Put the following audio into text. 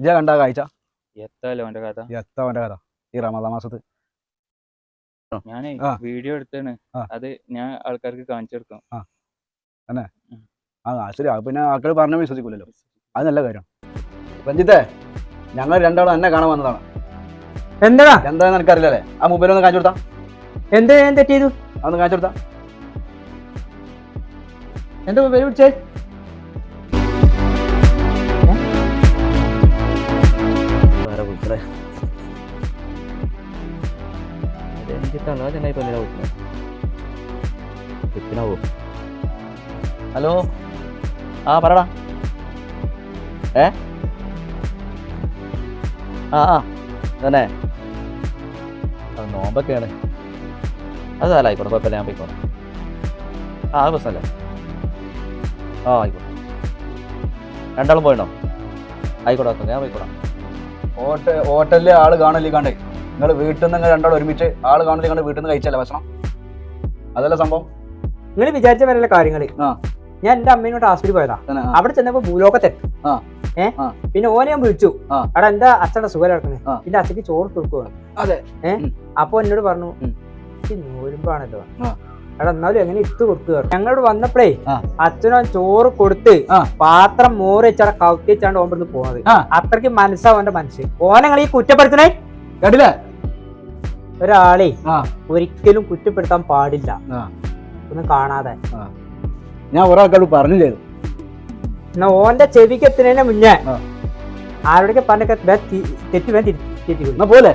ഇജ കണ്ട കാഴ്ച എത്തല്ലോ അവന്റെ കഥ. എത്താ അവന്റെ കഥ ഈ റമദാൻ മാസത്ത്. ഞാനേ വീഡിയോ എടുത്താണ്, അത് ഞാൻ ആൾക്കാർക്ക് കാണിച്ചു കൊടുക്കും. തന്നെ ശരി. പിന്നെ ആൾക്കാർ പറഞ്ഞ വിശ്വസിക്കൂലല്ലോ, അത് നല്ല കാര്യം. രഞ്ജിത്തെ, ഞങ്ങൾ രണ്ടാളും എന്നെ കാണാൻ വന്നതാണ്. എന്താന്ന് എനിക്കറിയില്ലല്ലേ? ആ മൊബൈൽ ഒന്ന് കാണിച്ചു കൊടുത്താ. എന്താ ഞാൻ തെറ്റ് ചെയ്തു? അതൊന്ന് കാണിച്ചു കൊടുത്താ. എന്താ മൊബൈൽ പിടിച്ചേ? ഹലോ, പറടാ. തന്നെ നോമ്പൊക്കെയാണ്. അത് അല്ല, ആയിക്കോട്ടെ, കുഴപ്പമില്ല, ഞാൻ പോയിക്കോട്ടെ. അത് പ്രശ്നമല്ലേ? ആയിക്കോട്ടെ. രണ്ടാളും പോയിണോ? ആയിക്കോട്ടെ, ഞാൻ പോയിക്കോട്ടെ. ഹോട്ടലിൽ ആള് കാണല്ലേ കണ്ടേ? നിങ്ങൾ വീട്ടിൽ നിന്ന് നിങ്ങൾ രണ്ടാളും ഒരുമിച്ച് ആള് കാണല്ലേ കണ്ട് വീട്ടിൽ നിന്ന് കഴിച്ചല്ലേ ഭക്ഷണം? അതല്ല സംഭവം. നിങ്ങൾ വിചാരിച്ച വരെയുള്ള കാര്യങ്ങള്. ഞാൻ എന്റെ അമ്മേനോട് ആശുപത്രി പോയതാ. അവിടെ ചെന്നപ്പോ ഭൂലോകത്തെത്തി. പിന്നെ ഓനെ ഞാൻ വിളിച്ചു, അവിടെ എന്റെ അച്ഛന്റെ സുഖം കിടക്കുന്നത്. പിന്നെ അച്ഛക്ക് ചോറ് കൊടുക്കുകയാണ്. അപ്പൊ എന്നോട് പറഞ്ഞു, നോരുമ്പാണല്ലോ അവിടെ, എന്നാലും എങ്ങനെ ഇട്ട് കൊടുക്കുക. ഞങ്ങളോട് വന്നപ്പോഴേ അച്ഛനോ ചോറ് കൊടുത്ത് പാത്രം മോറി വെച്ചാൽ കൗത്തി വെച്ചാണ്ട് ഓമ്പെടുത്ത് പോണത്. അത്രയ്ക്ക് മനസ്സാവും എന്റെ മനസ്സ്. ഓനെങ്ങൾ ഈ കുറ്റപ്പെടുത്തണേ കേട്ടില്ലേ? ഒരാളെ ഒരിക്കലും കുറ്റപ്പെടുത്താൻ പാടില്ല, ഒന്നും കാണാതെ. ഞാൻ ഒരാൾക്കാരോട് പറഞ്ഞില്ലേ, എന്നാ ഓന്റെ ചെവിക്ക് എത്തുന്നതിന് മുന്നേ ആരോടൊക്കെ പറഞ്ഞൊക്കെ തെറ്റ് വേണ്ടി പോലെ